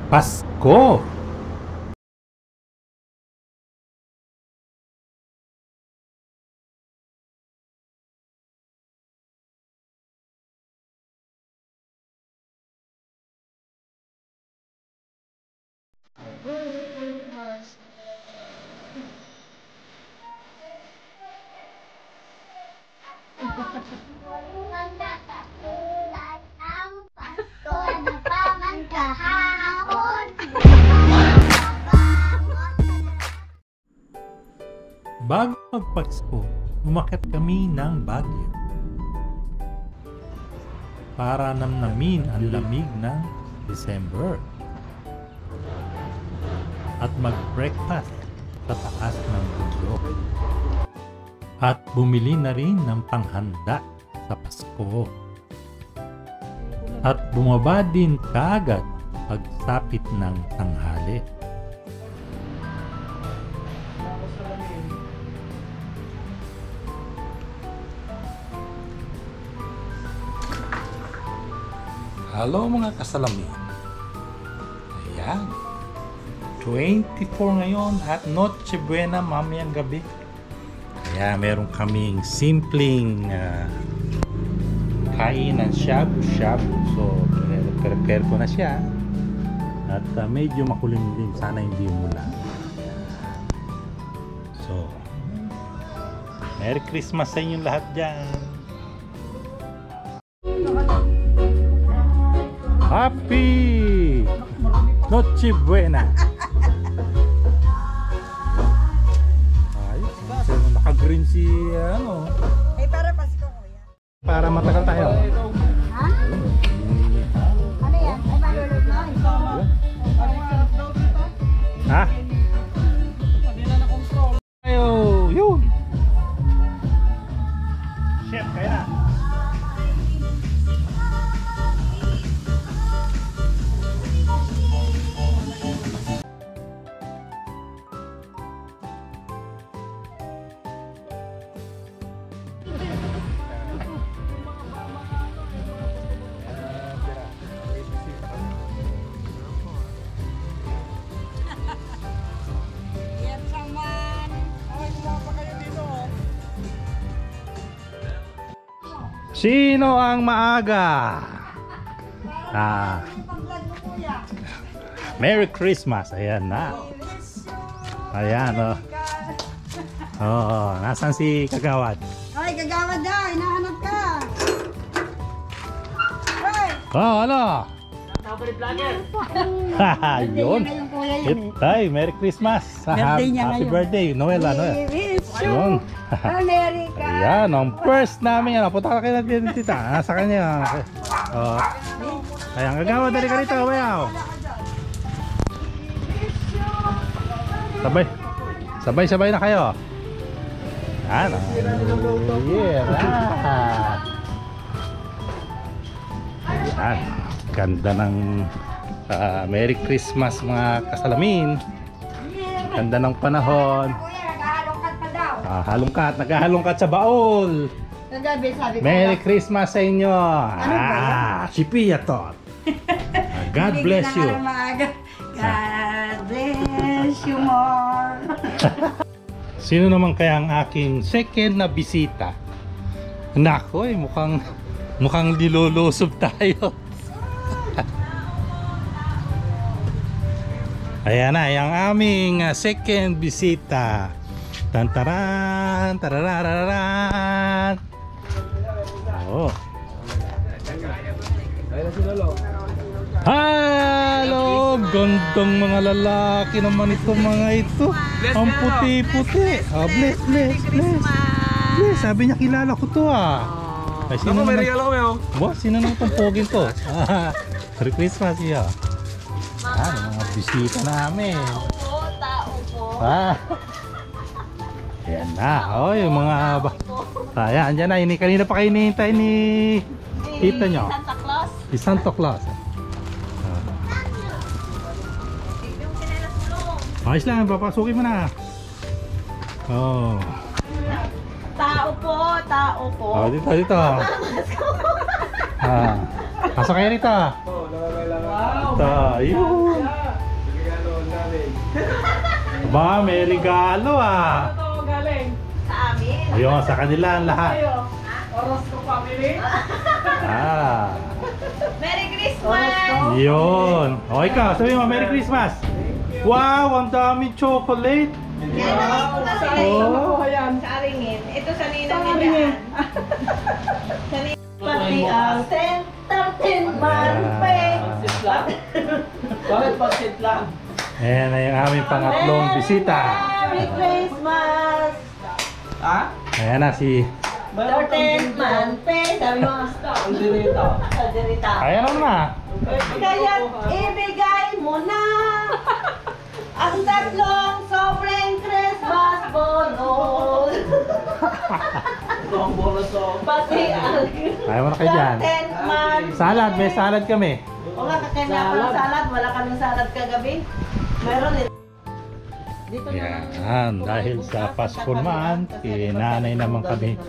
Pasko! Bago magpasko, umakyat kami ng Baguio para namnamin ang lamig ng December at mag-breakfast sa taas ng bundok at bumili na rin ng panghanda sa Pasko at bumaba din kaagad pagsapit ng tanghali. Hello mga kasalamin. Ayan. 24 ngayon at Noche Buena mamayang gabi. Kaya meron kaming simpleng kainan shabu-shabu. So, prepare ko na siya. At medyo makulim din. Sana hindi umulan. So, Merry Christmas sa inyong lahat dyan. Happy Noche Buena. Ayos, naka-green si ano. Eh, para Pasko kuya. Para matagal tayo. Ha? Ano yan? Ay, malulog na. Ha? Ayo, yun. Chef, kaya na. Sino ang maaga? Merry Christmas. Ayan na. Ayan, oh. Oh, nasan si Kagawad? Ay, Kagawad na. Hinahanap ka. Hey! Oh, ano? Haha, yun. Ay, Merry Christmas. Happy birthday, Noela. Yun. America. Ayan, ang first namin yan. Punta ka kayo natin, tita. Sa kanya. Oh. Ayan, Kagawad, dali ka rito. Bayaw. Sabay na kayo. Ayan. Yeah. Ayan. Ganda ng Merry Christmas mga kasalamin. Ganda ng panahon. Naghahalongkat sa baol. Kagabi sabi ko. Merry Christmas sa inyo. Si Pia Tot. God bless you. God bless you more. Sino naman kaya ang aking second na bisita? Nako, mukhang nilulusob tayo. Ayan na, yung aming second bisita. Tantaran, tararararan. Oh. Hello, gandang mga lalaki naman ito mga ito. Ang puti-puti. Bless. Sabi niya kilala ko to Ay, sino naman? Sino naman itong poging to? Merry Christmas siya. Mga bisita namin. Tao po. Ayan na. Yung mga ayan, andyan na. Kanina pa kayo hinihintay ni tita nyo. Santa Claus. Si Santa Claus. Ayos lang, papasukin mo na. Tao po. Dito. Pasok kayo rito. Wow, bisita. Ayun. Ba, may regalo ah. Ito galing. Sa amin. Ayun, sa kanila ang lahat. Ayo. Orozco family. Ah. Merry Christmas! Yun. O ikaw, sabi mo, Merry Christmas. Wow, ang daming chocolate. Wow. Saan Oh. nakuha yan? Sa Aringin. Ito sa Ninang Sa nila. Aringin. Sa Ninang. Pati ang 10 man pe. Bakit pansit lang? Ayan na yung aming pangatlong bisita. Merry Christmas! Ha? Ayan na si... 13 man pe. Sabi mo. Hindi rito. Kalderita. Ayan na. Kaya ibigay mo na ang tatlong sobrang Christmas bonus. Ang boroso. Pati ang Ayaw mo na kayo dyan. 10 man. Salad, may salad kami. O nga, kakain na ako ng salad. Wala ka ng salad kagabi. Meron din. Dito Yan, dahil sa Pasko naman, kinanay naman kami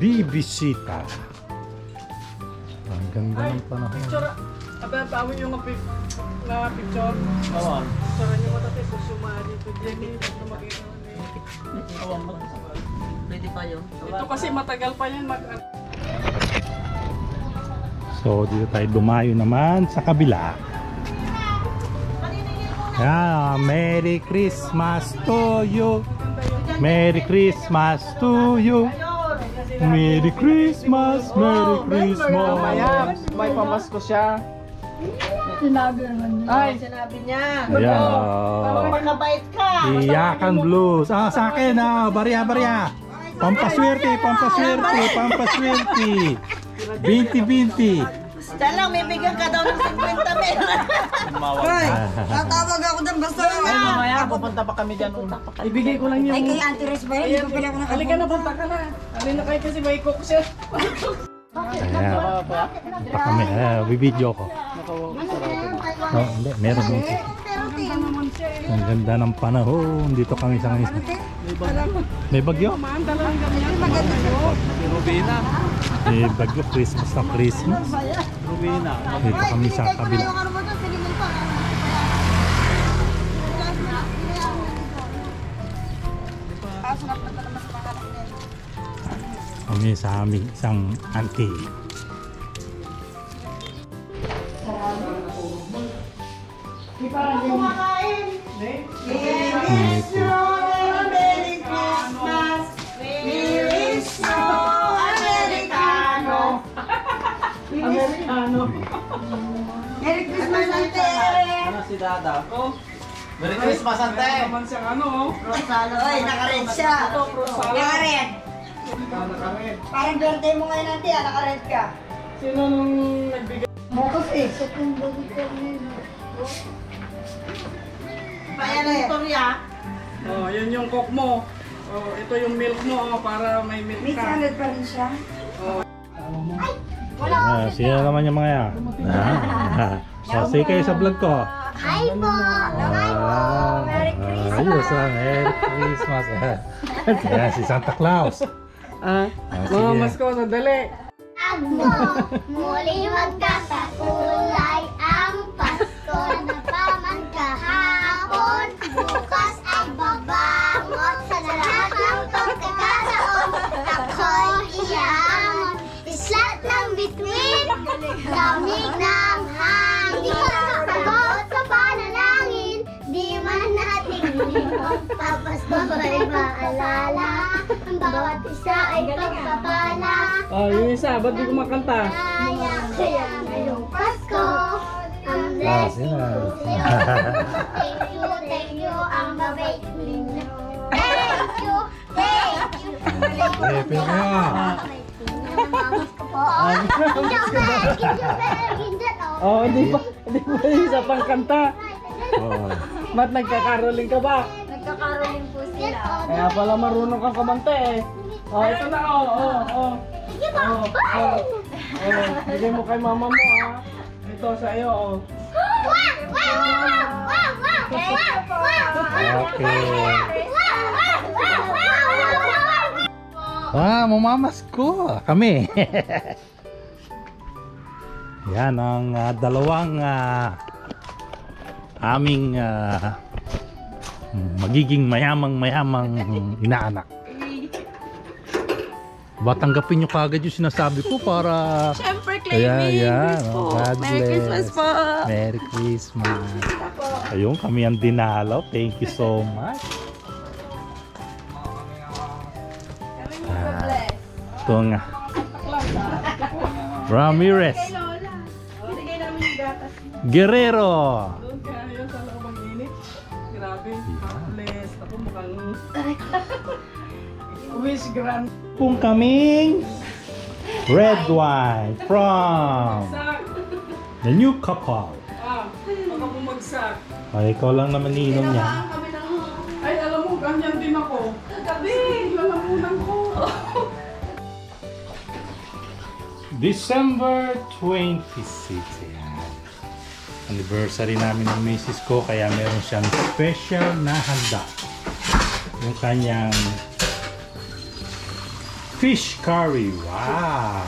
bibisita. Ang ganda ng panahon. Picture. Aba, tawin yung na picture. Awan. Picture nyo mo dati. Susumari to Jenny. Ito makita ni... Awan mo. Pwede pa yun. Ito kasi matagal pa yan mag... So, dito tayo dumayo naman sa kabila. Yeah, Merry Christmas to you. Merry Christmas to you. Merry Christmas, Merry Christmas. Mamaya, may pamasko siya. Ay, sinabi niya. Ayan. Makabait ka. Iyakan Blues. Ah, sa akin ah, barya-barya. Pampaswerte, pampaswerte, pampaswerte. 20-20. Diyan lang, may bigyan ka daw ng 50 mil. Hoy, tatawag ako doon basta Ay, mamaya, pupunta pa kami dyan. Ibigay ko lang yung... Ay, kay Auntie Rose ba yun? Hindi pa pala ako Halika na, punta ka na. Halika na kayo kasi may cook siya. Ayan. Pa kami, bibidyo ko. Oh, hindi, meron din. Ang ganda ng panahon. Dito kami sa ngayon. May bagyo? Maanda lang kami yan. Rubina. May bagyo, Christmas na Christmas. Rubina. Dito kami sa kabila. Kami sa aming isang auntie. Kumakain. Wish you a Merry Christmas. We wish you Americano. Amerikano. Merry Christmas, Ante! Ano si Dada? Merry Christmas, Ante! Naman siyang ano, oh. Rosalo. Hoy, naka-red siya. Ito, Rosala. Naka-red. Naka-red. Parang birthday mo ngayon, Ante, naka-red ka. Sino nung nagbigay? Mokos eh. Bayan ng Victoria. Oh, yun yung cook mo. Oh, ito yung milk mo, oh, para may milk May ka. salad pa rin siya. Oh. Sino naman yung mga yan? So, say kayo sa vlog ko. Hi po! Merry Christmas! Ayos ah, Merry Christmas. Ayan, si Santa Claus. Ah, sige. mga masko, sandali. Ako, muli magkakakulay ang Pasko na paman kahapon. Bukas ay babangot sa lahat ng pagkakataon. Ako'y iyaman, islat ng bituin, lamig ng hangin. Sagot sa panalangin, di man nating limot. Papasko ay maalala, ang bawat isa ay pagpapala. Oh, yung isa, ba't di ko makanta? Kaya ngayong Pasko, ang blessing ko sa'yo. Thank you, ang babait ninyo. Thank you. Pero Oh, hindi pa yung isa pang kanta. oh. Ba't nagkakaroling ka ba? Nagkakaroling po sila. Kaya pala marunong kang kumanta eh. Oh, ito na, oh. Sige ba? Oh, bigay mo kay mama mo ah. Ito sa iyo, oh. Ah, mamamasko kami. Yan ang dalawang aming magiging mayamang inaanak. Ba, tanggapin nyo kagad yung sinasabi ko para... Siyempre, Ayan, po. God Merry bless. Christmas po. Merry Christmas. Ayun, kami ang dinalaw. Thank you so much. Ito nga. Ramirez. Binigay namin yung gatas. Guerrero. Doon kaya yun sa loob ang init. Grabe. Bless. Ako mukhang... Wish grand. Kung kaming red wine from the new couple. Baka bumagsak. Ay, ikaw lang naman ninom niya. Ay, alam mo, ganyan din ako. Gabi, lalamunan ko. December 26. Ayan. Anniversary namin ng misis ko, kaya meron siyang special na handa. Yung kanyang fish curry. Wow!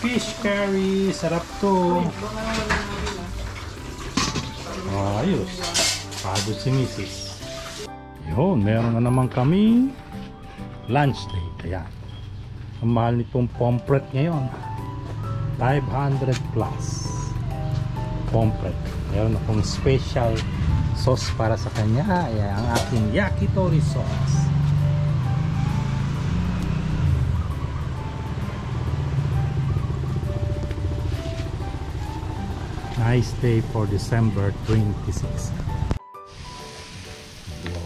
Fish curry. Sarap to. Ayos. Pagod si misis. Yun, meron na naman kami lunch date. Ayan. Ang mahal nitong pomfret ngayon. 500 plus. Pomfret. Meron akong special sauce para sa kanya. Ayan, ang aking yakitori sauce. Nice day for December 26.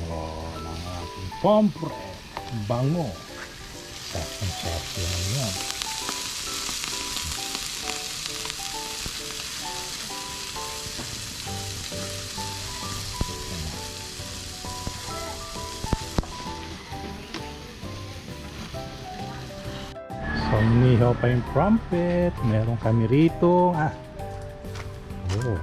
Wow, ang aking pomfret. Bango. Sarap yan. Sumihaw pa yung trumpet. Meron kami rito. Oh.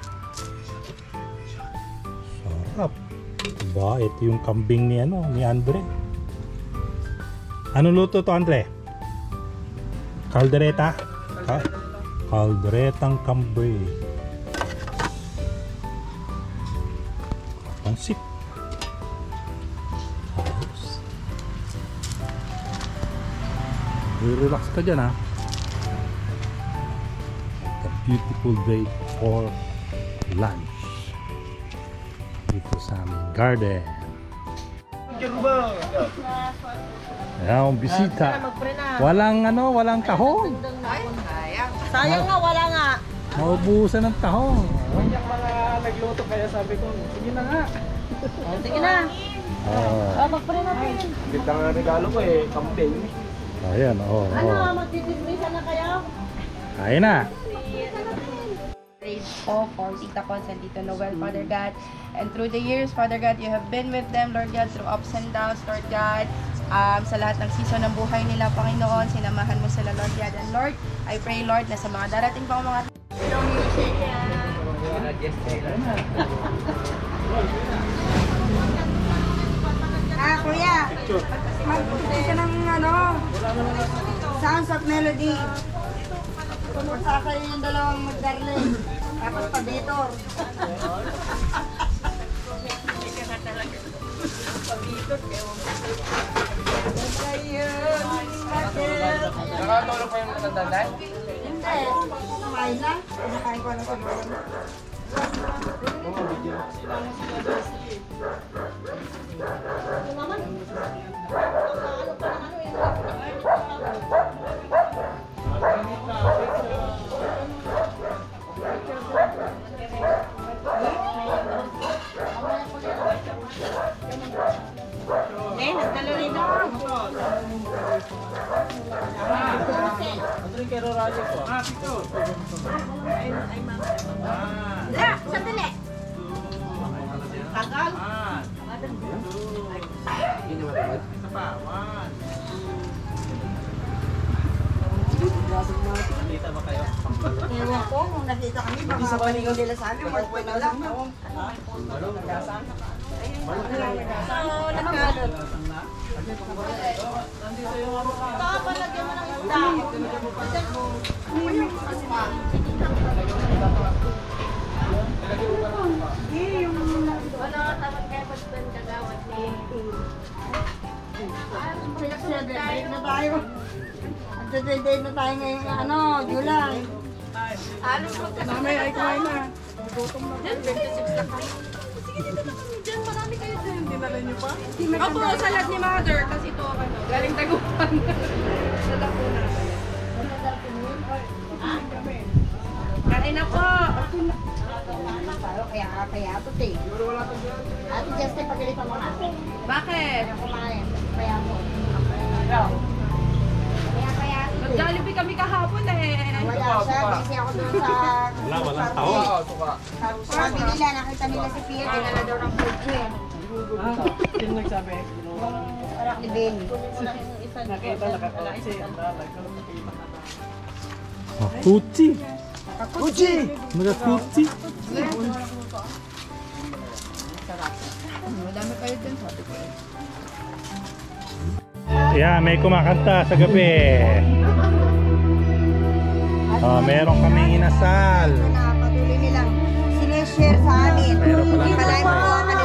Sarap. Diba? Ito yung kambing ni Andre. Ano luto to, Andre? Caldereta? Calderetang kambing. Pansit. Ayos. Relax ka dyan, ha? A beautiful day for lunch. Dito sa aming garden. Ayan, bisita. Walang walang tahong. Sayang nga, wala nga. Maubusan ng tahong. Yung mga nagluto kaya sabi ko, sige na nga. Sige na. Magpre natin. Ganda nga regalo ko kambing. Ayan, Magtitismisa na kayo? Kain na. Praise po for Tita Cons and Tito Noel, Father God. And through the years, Father God, you have been with them, Lord God, through ups and downs, Lord God. Sa lahat ng season ng buhay nila, Panginoon, sinamahan mo sila, Lord God. And Lord, I pray, Lord, na sa mga darating pang mga... Kuya, mag-puti ka ng Sounds of Melody. Pumunta kayo yung dalawang mag-darling. Tapos pabitor. Nakatulog pa yung matandaan? Hindi. Kumain na. Kumakain ko na siguro. Sandali. Tagal. Ewan ko, kung nakita kami, baka paningin nila sa amin, mas na lang. Baka palagyan mo ng isda. Magde-date na tayo ngayong ano, July. Mamay ay kumain na. Dinala niyo pa? Opo, salad ni Mother. Kasi ito, ano, galing Tagupan. Salad po na. Kain na po. Kaya ito, te. Ate Justin, pagalitan mo na. Bakit? Kumain. Kaya mo. Kaya ito, te. Nag-Jollibee kami kahapon eh. Wala siya, kasi ako doon sa... Walang tao. Sabi nila, nakita nila si Pia, dinala daw ng kotse. Ah, sino nagsabi? Anak ni Benny. Nakita, nakakotse. Kuchi. Kuchi. Kuchi. Madami kayo dun, sabi ko. Yeah, may kumakanta sa gabi. Meron kaming inasal. Na patuloy nilang sinishare sa amin. Meron pala Hindi naman. malayo po ang